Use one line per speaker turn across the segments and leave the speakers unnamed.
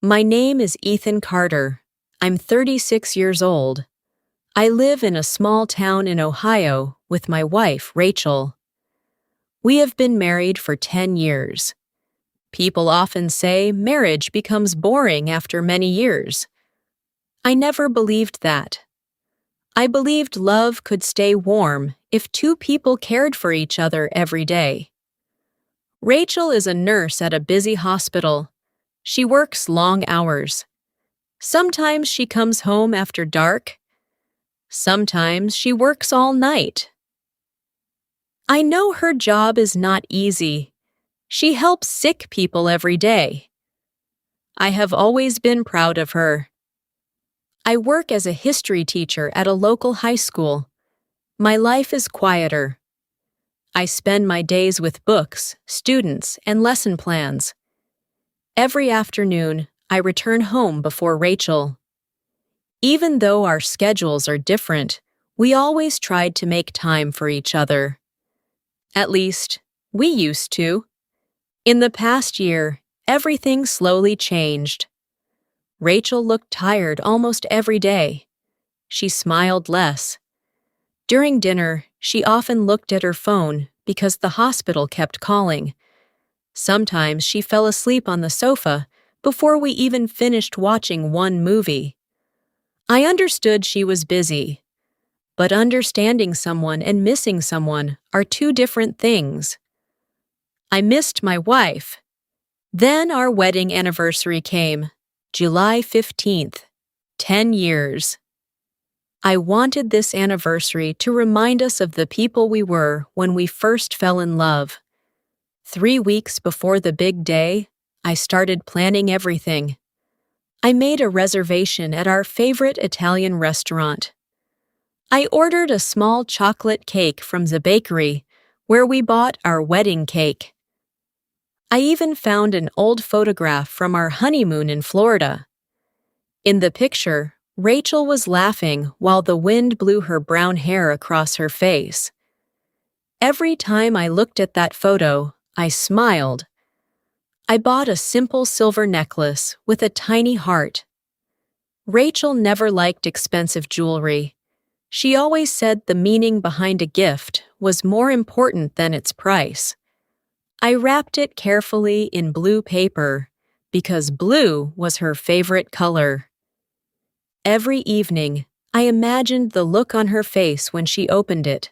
My name is Ethan Carter. I'm 36 years old. I live in a small town in Ohio with my wife, Rachel. We have been married for 10 years. People often say marriage becomes boring after many years. I never believed that. I believed love could stay warm if two people cared for each other every day. Rachel is a nurse at a busy hospital. She works long hours. Sometimes she comes home after dark. Sometimes she works all night. I know her job is not easy. She helps sick people every day. I have always been proud of her. I work as a history teacher at a local high school. My life is quieter. I spend my days with books, students, and lesson plans. Every afternoon, I return home before Rachel. Even though our schedules are different, we always tried to make time for each other. At least, we used to. In the past year, everything slowly changed. Rachel looked tired almost every day. She smiled less. During dinner, she often looked at her phone because the hospital kept calling. Sometimes she fell asleep on the sofa before we even finished watching one movie. I understood she was busy. But understanding someone and missing someone are two different things. I missed my wife. Then our wedding anniversary came, July 15th, 10 years. I wanted this anniversary to remind us of the people we were when we first fell in love. 3 weeks before the big day, I started planning everything. I made a reservation at our favorite Italian restaurant. I ordered a small chocolate cake from the bakery where we bought our wedding cake. I even found an old photograph from our honeymoon in Florida. In the picture, Rachel was laughing while the wind blew her brown hair across her face. Every time I looked at that photo, I smiled. I bought a simple silver necklace with a tiny heart. Rachel never liked expensive jewelry. She always said the meaning behind a gift was more important than its price. I wrapped it carefully in blue paper because blue was her favorite color. Every evening, I imagined the look on her face when she opened it.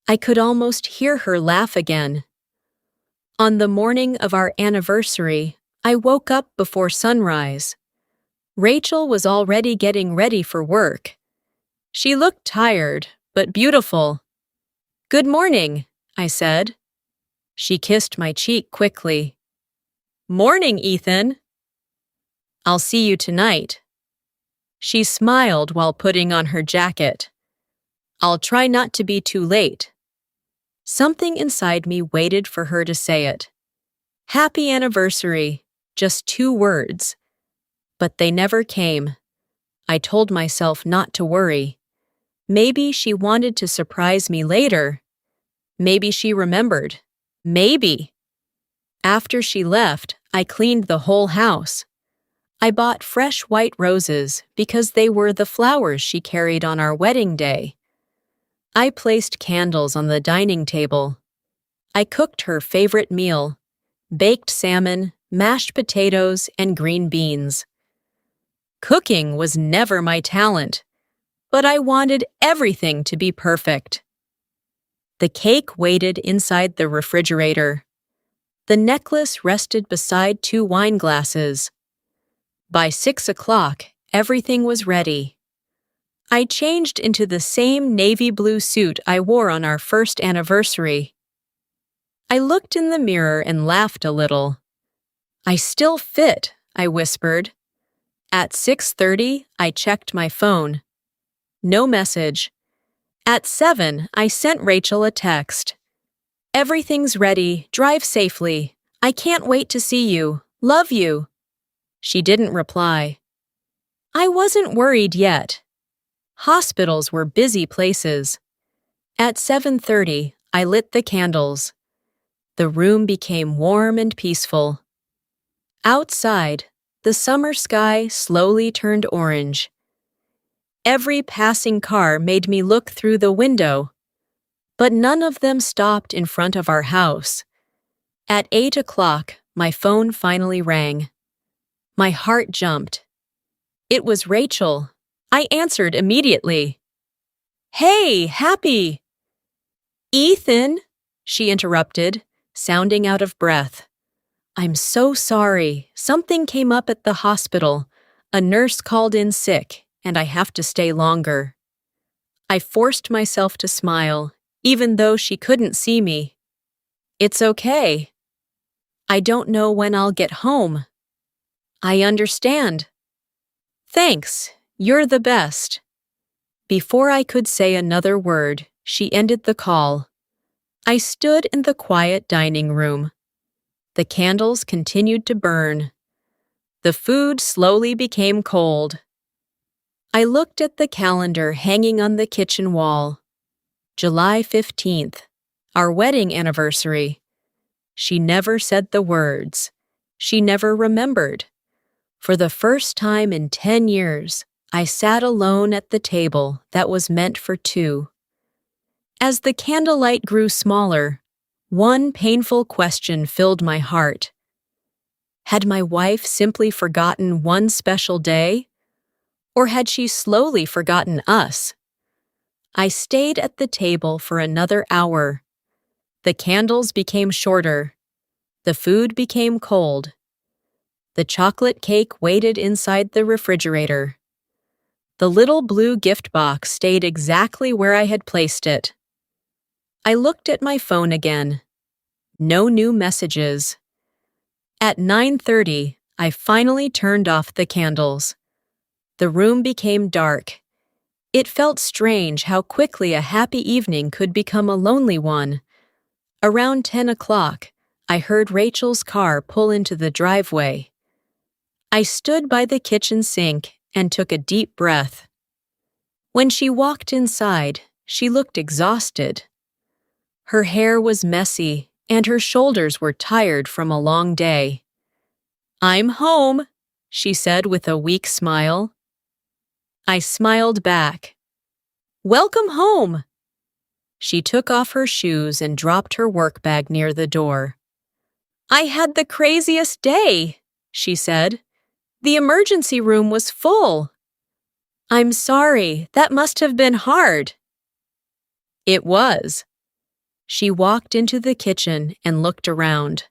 I could almost hear her laugh again. On the morning of our anniversary, I woke up before sunrise. Rachel was already getting ready for work. She looked tired, but beautiful. "Good morning," I said. She kissed my cheek quickly. "Morning, Ethan." "I'll see you tonight." She smiled while putting on her jacket. "I'll try not to be too late." Something inside me waited for her to say it. Happy anniversary, just 2 words. But they never came. I told myself not to worry. Maybe she wanted to surprise me later. Maybe she remembered. Maybe. After she left, I cleaned the whole house. I bought fresh white roses because they were the flowers she carried on our wedding day. I placed candles on the dining table. I cooked her favorite meal: baked salmon, mashed potatoes, and green beans. Cooking was never my talent, but I wanted everything to be perfect. The cake waited inside the refrigerator. The necklace rested beside 2 wine glasses. By 6 o'clock, everything was ready. I changed into the same navy blue suit I wore on our first anniversary. I looked in the mirror and laughed a little. "I still fit," I whispered. At 6:30, I checked my phone. No message. At 7, I sent Rachel a text. "Everything's ready. Drive safely. I can't wait to see you. Love you." She didn't reply. I wasn't worried yet. Hospitals were busy places. At 7:30, I lit the candles. The room became warm and peaceful. Outside, the summer sky slowly turned orange. Every passing car made me look through the window, but none of them stopped in front of our house. At 8 o'clock, my phone finally rang. My heart jumped. It was Rachel. I answered immediately. "Hey, Happy!" "Ethan," she interrupted, sounding out of breath. "I'm so sorry. Something came up at the hospital. A nurse called in sick, and I have to stay longer." I forced myself to smile, even though she couldn't see me. "It's okay. I don't know when I'll get home." "I understand." "Thanks. You're the best." Before I could say another word, she ended the call. I stood in the quiet dining room. The candles continued to burn. The food slowly became cold. I looked at the calendar hanging on the kitchen wall. July 15th, our wedding anniversary. She never said the words. She never remembered. For the first time in 10 years, I sat alone at the table that was meant for two. As the candlelight grew smaller, one painful question filled my heart. Had my wife simply forgotten one special day? Or had she slowly forgotten us? I stayed at the table for another hour. The candles became shorter. The food became cold. The chocolate cake waited inside the refrigerator. The little blue gift box stayed exactly where I had placed it. I looked at my phone again. No new messages. At 9:30, I finally turned off the candles. The room became dark. It felt strange how quickly a happy evening could become a lonely one. Around 10 o'clock, I heard Rachel's car pull into the driveway. I stood by the kitchen sink and took a deep breath. When she walked inside, she looked exhausted. Her hair was messy, and her shoulders were tired from a long day. "I'm home," she said with a weak smile. I smiled back. "Welcome home." She took off her shoes and dropped her work bag near the door. "I had the craziest day," she said. "The emergency room was full." "I'm sorry, that must have been hard." It was. She walked into the kitchen and looked around.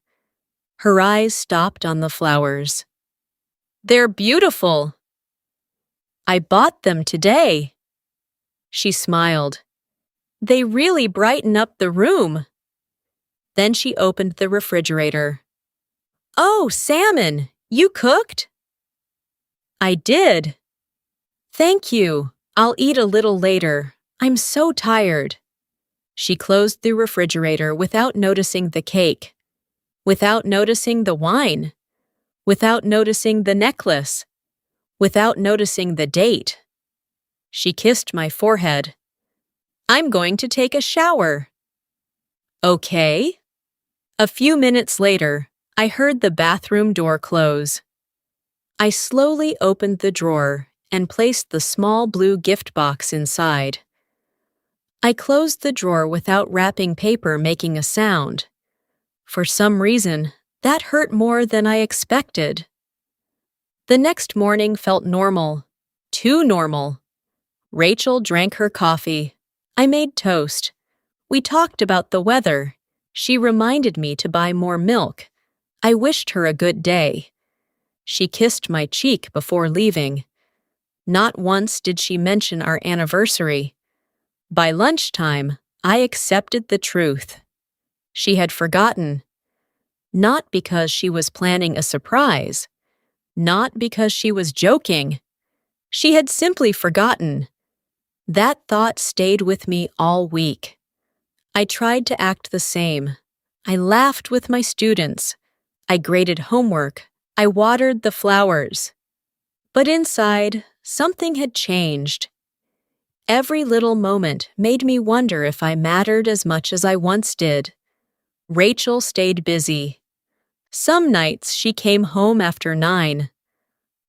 Her eyes stopped on the flowers. "They're beautiful." "I bought them today." She smiled. "They really brighten up the room." Then she opened the refrigerator. "Oh, salmon! You cooked?" "I did." "Thank you. I'll eat a little later. I'm so tired." She closed the refrigerator without noticing the cake, without noticing the wine, without noticing the necklace, without noticing the date. She kissed my forehead. "I'm going to take a shower." "Okay." A few minutes later, I heard the bathroom door close. I slowly opened the drawer and placed the small blue gift box inside. I closed the drawer without wrapping paper making a sound. For some reason, that hurt more than I expected. The next morning felt normal. Too normal. Rachel drank her coffee. I made toast. We talked about the weather. She reminded me to buy more milk. I wished her a good day. She kissed my cheek before leaving. Not once did she mention our anniversary. By lunchtime, I accepted the truth. She had forgotten. Not because she was planning a surprise. Not because she was joking. She had simply forgotten. That thought stayed with me all week. I tried to act the same. I laughed with my students. I graded homework. I watered the flowers. But inside, something had changed. Every little moment made me wonder if I mattered as much as I once did. Rachel stayed busy. Some nights she came home after 9.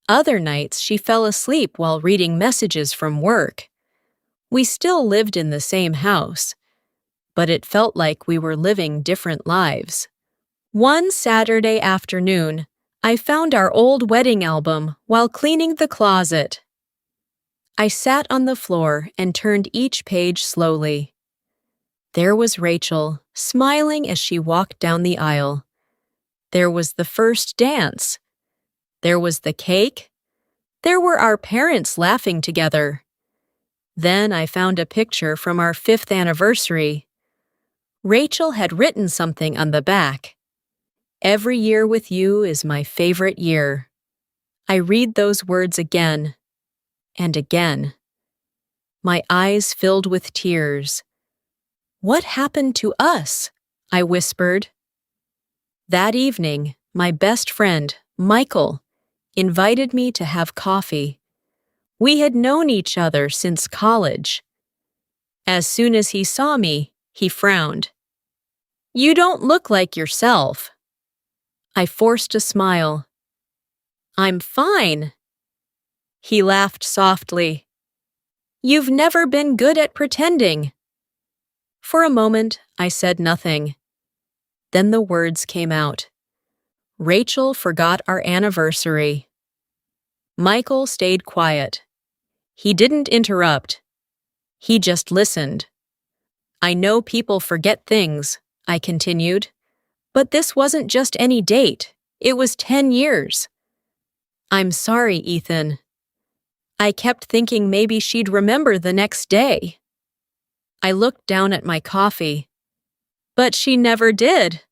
Other nights, she fell asleep while reading messages from work. We still lived in the same house, but it felt like we were living different lives. One Saturday afternoon, I found our old wedding album while cleaning the closet. I sat on the floor and turned each page slowly. There was Rachel, smiling as she walked down the aisle. There was the first dance. There was the cake. There were our parents laughing together. Then I found a picture from our 5th anniversary. Rachel had written something on the back. "Every year with you is my favorite year." I read those words again and again. My eyes filled with tears. "What happened to us?" I whispered. That evening, my best friend, Michael, invited me to have coffee. We had known each other since college. As soon as he saw me, he frowned. "You don't look like yourself." I forced a smile. "I'm fine." He laughed softly. "You've never been good at pretending." For a moment, I said nothing. Then the words came out. Rachel forgot our anniversary. Michael stayed quiet. He didn't interrupt. He just listened. "I know people forget things," I continued. "But this wasn't just any date. It was 10 years. "I'm sorry, Ethan." I kept thinking maybe she'd remember the next day. I looked down at my coffee. But she never did.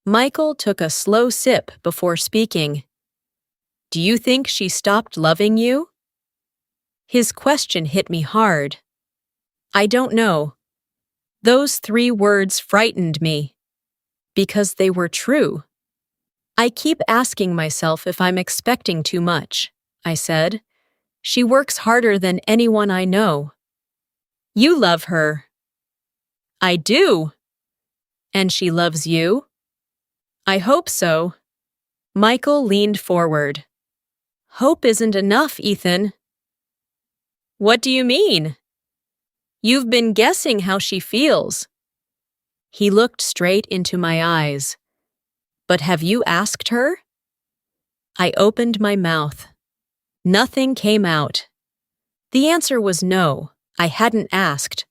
Michael took a slow sip before speaking. "Do you think she stopped loving you?" His question hit me hard. I don't know. Those 3 words frightened me. Because they were true. "I keep asking myself if I'm expecting too much," I said. "She works harder than anyone I know." "You love her." "I do." "And she loves you?" "I hope so." Michael leaned forward. "Hope isn't enough, Ethan." "What do you mean?" "You've been guessing how she feels." He looked straight into my eyes. "But have you asked her?" I opened my mouth. Nothing came out. The answer was no. I hadn't asked.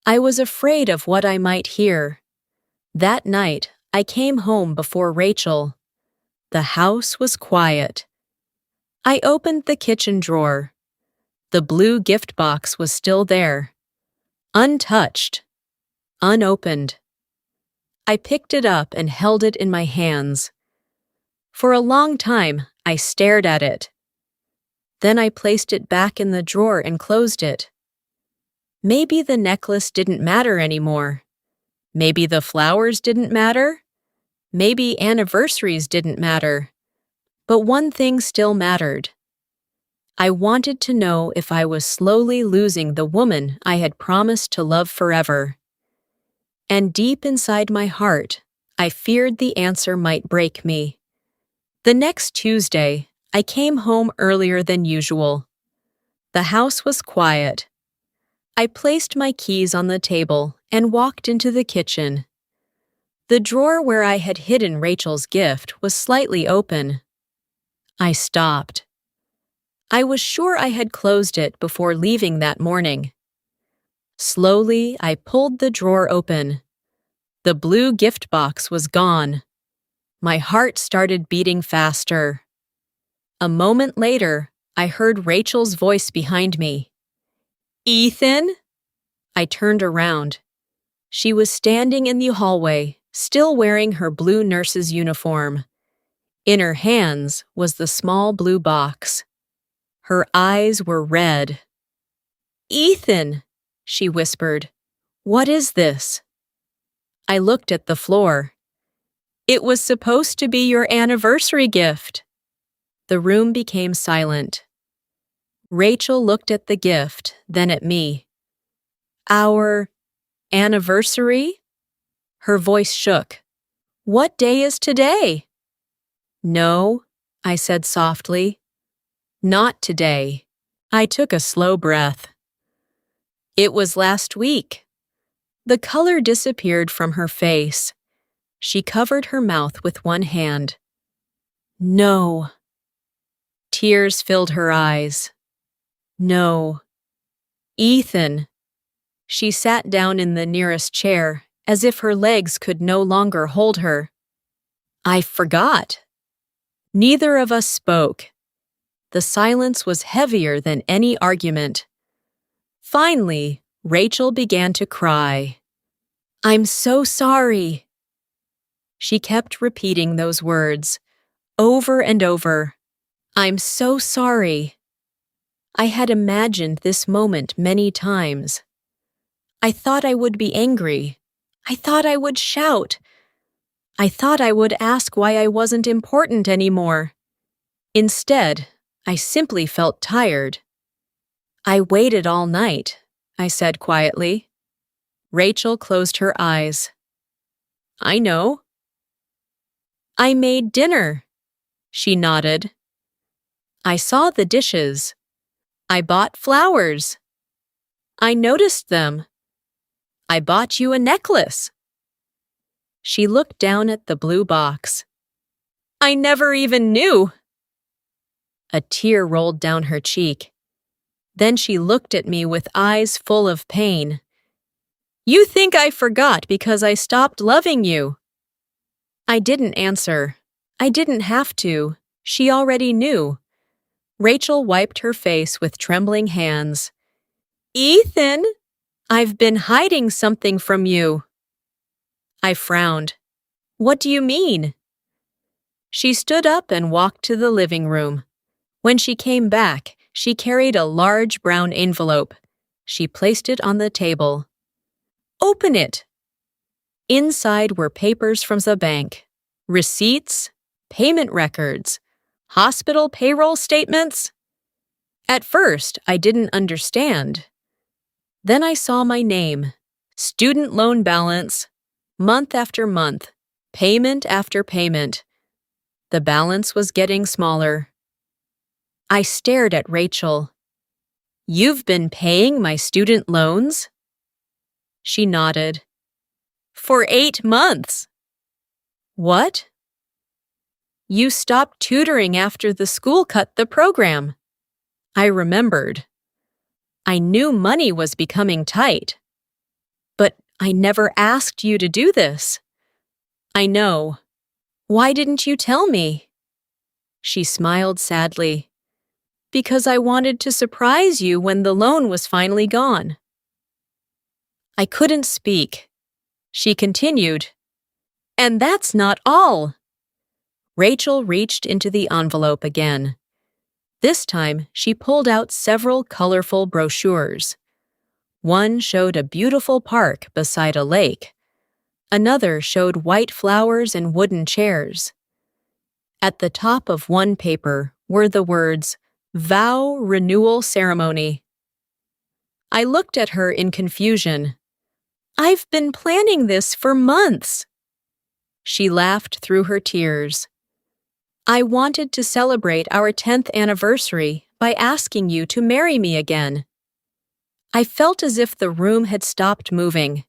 I was afraid of what I might hear. That night, I came home before Rachel. The house was quiet. I opened the kitchen drawer. The blue gift box was still there. Untouched. Unopened. I picked it up and held it in my hands. For a long time, I stared at it. Then I placed it back in the drawer and closed it. Maybe the necklace didn't matter anymore. Maybe the flowers didn't matter. Maybe anniversaries didn't matter. But one thing still mattered. I wanted to know if I was slowly losing the woman I had promised to love forever. And deep inside my heart, I feared the answer might break me. The next Tuesday, I came home earlier than usual. The house was quiet. I placed my keys on the table and walked into the kitchen. The drawer where I had hidden Rachel's gift was slightly open. I stopped. I was sure I had closed it before leaving that morning. Slowly, I pulled the drawer open. The blue gift box was gone. My heart started beating faster. A moment later, I heard Rachel's voice behind me. "Ethan?" I turned around. She was standing in the hallway, still wearing her blue nurse's uniform. In her hands was the small blue box. Her eyes were red. "Ethan," she whispered, "what is this?" I looked at the floor. "It was supposed to be your anniversary gift." The room became silent. Rachel looked at the gift, then at me. "Our anniversary?" Her voice shook. "What day is today?" "No," I said softly. Not today. I took a slow breath. It was last week. The color disappeared from her face. She covered her mouth with one hand. No. Tears filled her eyes. No. Ethan. She sat down in the nearest chair, as if her legs could no longer hold her. I forgot. Neither of us spoke. The silence was heavier than any argument. Finally, Rachel began to cry. I'm so sorry. She kept repeating those words, over and over. I'm so sorry. I had imagined this moment many times. I thought I would be angry. I thought I would shout. I thought I would ask why I wasn't important anymore. Instead, I simply felt tired. I waited all night, I said quietly. Rachel closed her eyes. I know. I made dinner. She nodded. I saw the dishes. I bought flowers. I noticed them. I bought you a necklace. She looked down at the blue box. I never even knew. A tear rolled down her cheek. Then she looked at me with eyes full of pain. You think I forgot because I stopped loving you? I didn't answer. I didn't have to. She already knew. Rachel wiped her face with trembling hands. Ethan, I've been hiding something from you. I frowned. What do you mean? She stood up and walked to the living room. When she came back, she carried a large brown envelope. She placed it on the table. Open it. Inside were papers from the bank, receipts, payment records, hospital payroll statements. At first, I didn't understand. Then I saw my name, student loan balance, month after month, payment after payment. The balance was getting smaller. I stared at Rachel. You've been paying my student loans? She nodded. For 8 months. What? You stopped tutoring after the school cut the program. I remembered. I knew money was becoming tight. But I never asked you to do this. I know. Why didn't you tell me? She smiled sadly. Because I wanted to surprise you when the loan was finally gone. I couldn't speak. She continued. And that's not all. Rachel reached into the envelope again. This time, she pulled out several colorful brochures. One showed a beautiful park beside a lake. Another showed white flowers and wooden chairs. At the top of one paper were the words, Vow Renewal Ceremony. I looked at her in confusion. I've been planning this for months. She laughed through her tears. I wanted to celebrate our 10th anniversary by asking you to marry me again. I felt as if the room had stopped moving.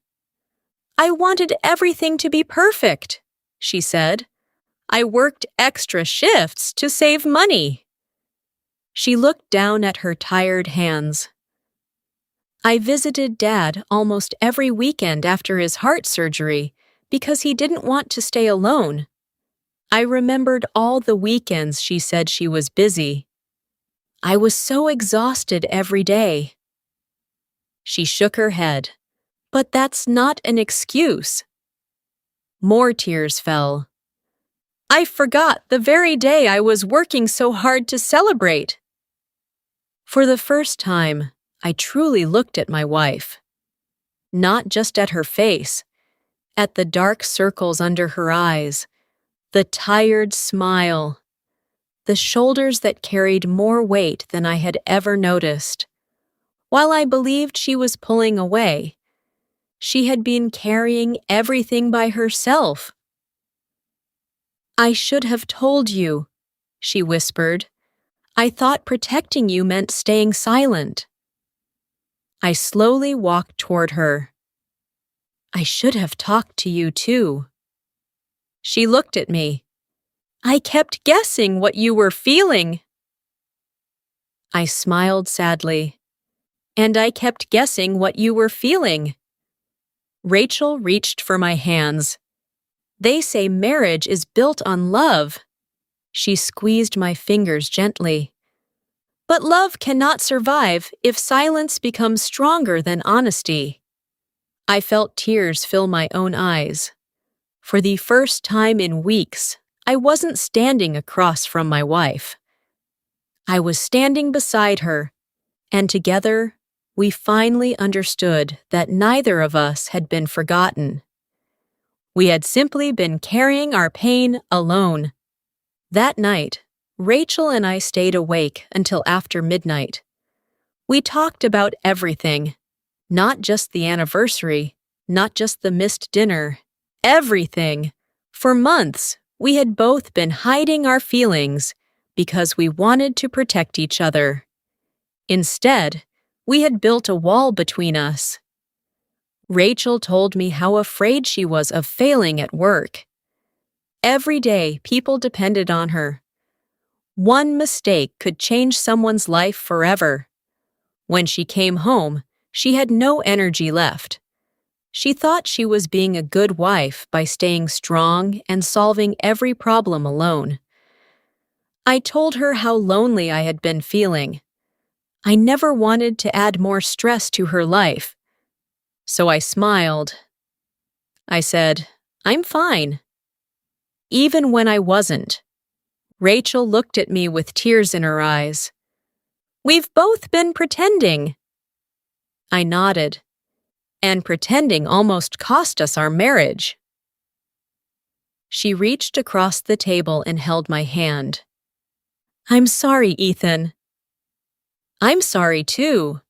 I wanted everything to be perfect, she said. I worked extra shifts to save money. She looked down at her tired hands. I visited Dad almost every weekend after his heart surgery because he didn't want to stay alone. I remembered all the weekends she said she was busy. I was so exhausted every day. She shook her head. But that's not an excuse. More tears fell. I forgot the very day I was working so hard to celebrate. For the first time, I truly looked at my wife. Not just at her face, at the dark circles under her eyes, the tired smile, the shoulders that carried more weight than I had ever noticed. While I believed she was pulling away, she had been carrying everything by herself. I should have told you, she whispered. I thought protecting you meant staying silent. I slowly walked toward her. I should have talked to you too. She looked at me. I kept guessing what you were feeling. I smiled sadly. And I kept guessing what you were feeling. Rachel reached for my hands. They say marriage is built on love. She squeezed my fingers gently. But love cannot survive if silence becomes stronger than honesty. I felt tears fill my own eyes. For the first time in weeks, I wasn't standing across from my wife. I was standing beside her, and together, we finally understood that neither of us had been forgotten. We had simply been carrying our pain alone. That night, Rachel and I stayed awake until after midnight. We talked about everything, not just the anniversary, not just the missed dinner, everything. For months, we had both been hiding our feelings because we wanted to protect each other. Instead, we had built a wall between us. Rachel told me how afraid she was of failing at work. Every day, people depended on her. One mistake could change someone's life forever. When she came home, she had no energy left. She thought she was being a good wife by staying strong and solving every problem alone. I told her how lonely I had been feeling. I never wanted to add more stress to her life. So I smiled. I said, "I'm fine." Even when I wasn't. Rachel looked at me with tears in her eyes. "We've both been pretending." I nodded. And pretending almost cost us our marriage. She reached across the table and held my hand. "I'm sorry, Ethan." "I'm sorry too."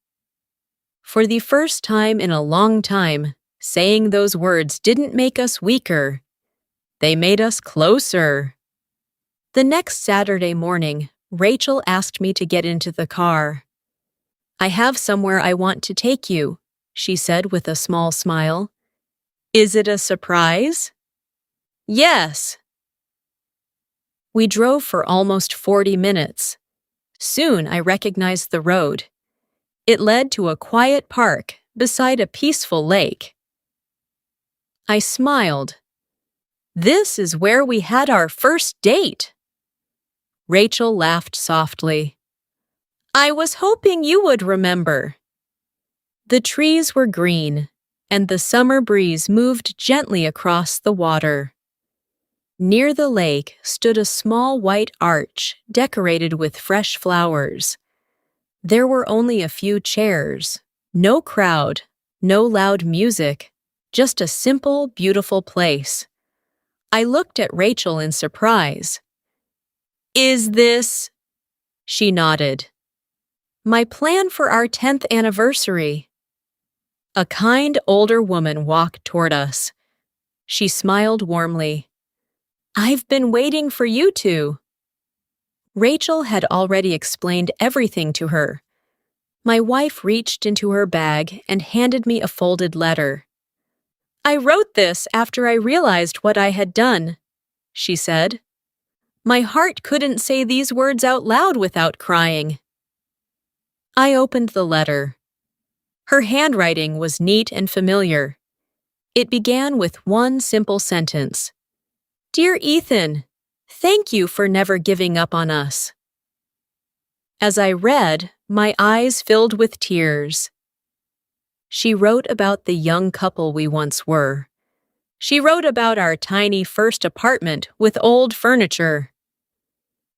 For the first time in a long time, saying those words didn't make us weaker. They made us closer. The next Saturday morning, Rachel asked me to get into the car. "I have somewhere I want to take you," she said with a small smile. "Is it a surprise?" "Yes." We drove for almost 40 minutes. Soon I recognized the road. It led to a quiet park beside a peaceful lake. I smiled. "This is where we had our first date." Rachel laughed softly. "I was hoping you would remember." The trees were green, and the summer breeze moved gently across the water. Near the lake stood a small white arch decorated with fresh flowers. There were only a few chairs, no crowd, no loud music, just a simple, beautiful place. I looked at Rachel in surprise. "Is this?" She nodded. "My plan for our 10th anniversary." A kind older woman walked toward us. She smiled warmly. "I've been waiting for you two." Rachel had already explained everything to her. My wife reached into her bag and handed me a folded letter. "I wrote this after I realized what I had done," she said. "My heart couldn't say these words out loud without crying." I opened the letter. Her handwriting was neat and familiar. It began with one simple sentence. "Dear Ethan, thank you for never giving up on us." As I read, my eyes filled with tears. She wrote about the young couple we once were. She wrote about our tiny first apartment with old furniture.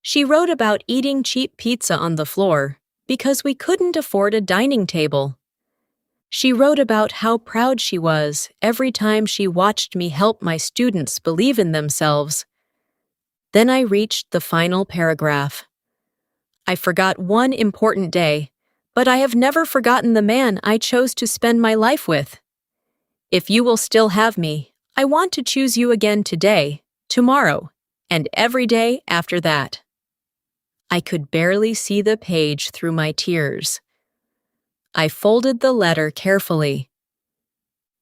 She wrote about eating cheap pizza on the floor because we couldn't afford a dining table. She wrote about how proud she was every time she watched me help my students believe in themselves. Then I reached the final paragraph. "I forgot one important day, but I have never forgotten the man I chose to spend my life with. If you will still have me, I want to choose you again today, tomorrow, and every day after that." I could barely see the page through my tears. I folded the letter carefully.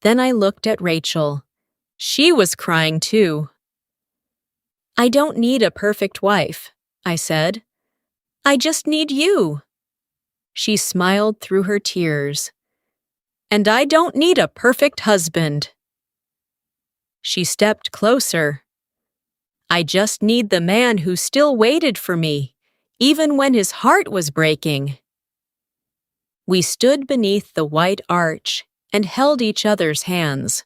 Then I looked at Rachel. She was crying too. "I don't need a perfect wife," I said. "I just need you." She smiled through her tears. "And I don't need a perfect husband." She stepped closer. "I just need the man who still waited for me, even when his heart was breaking." We stood beneath the white arch and held each other's hands.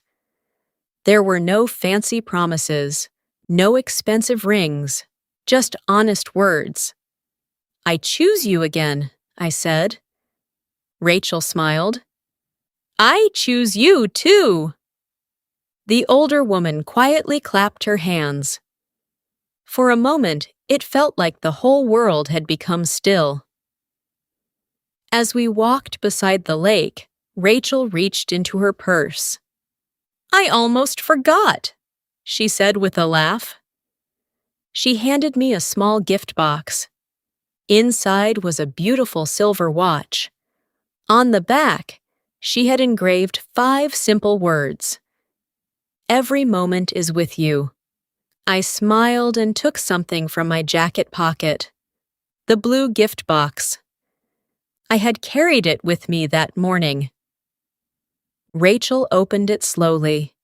There were no fancy promises, no expensive rings, just honest words. "I choose you again," I said. Rachel smiled. "I choose you too." The older woman quietly clapped her hands. For a moment, it felt like the whole world had become still. As we walked beside the lake, Rachel reached into her purse. "I almost forgot," she said with a laugh. She handed me a small gift box. Inside was a beautiful silver watch. On the back, she had engraved 5 simple words. "Every moment is with you." I smiled and took something from my jacket pocket. The blue gift box. I had carried it with me that morning. Rachel opened it slowly.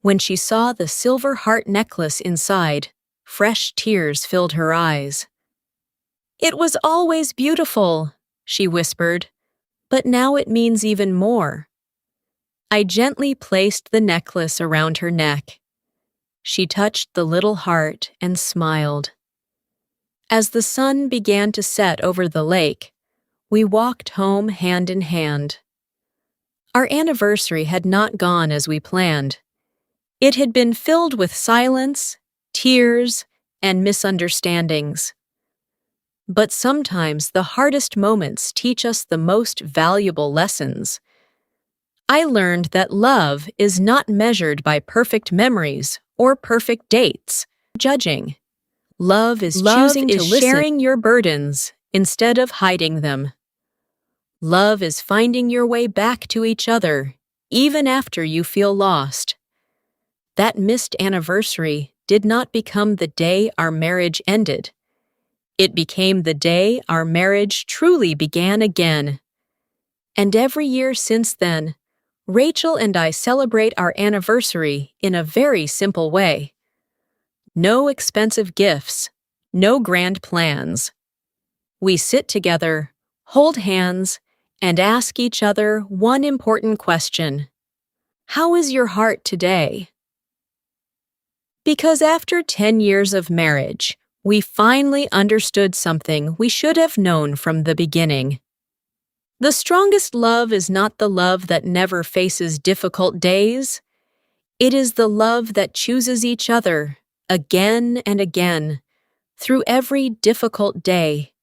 When she saw the silver heart necklace inside, fresh tears filled her eyes. "It was always beautiful," she whispered, "but now it means even more." I gently placed the necklace around her neck. She touched the little heart and smiled. As the sun began to set over the lake, we walked home hand in hand. Our anniversary had not gone as we planned. It had been filled with silence, tears, and misunderstandings. But sometimes the hardest moments teach us the most valuable lessons. I learned that love is not measured by perfect memories or perfect dates. Judging. Love is choosing to listen, sharing your burdens instead of hiding them. Love is finding your way back to each other, even after you feel lost. That missed anniversary did not become the day our marriage ended. It became the day our marriage truly began again. And every year since then, Rachel and I celebrate our anniversary in a very simple way. No expensive gifts, no grand plans. We sit together, hold hands, and ask each other one important question. How is your heart today? Because after 10 years of marriage, we finally understood something we should have known from the beginning. The strongest love is not the love that never faces difficult days. It is the love that chooses each other again and again through every difficult day.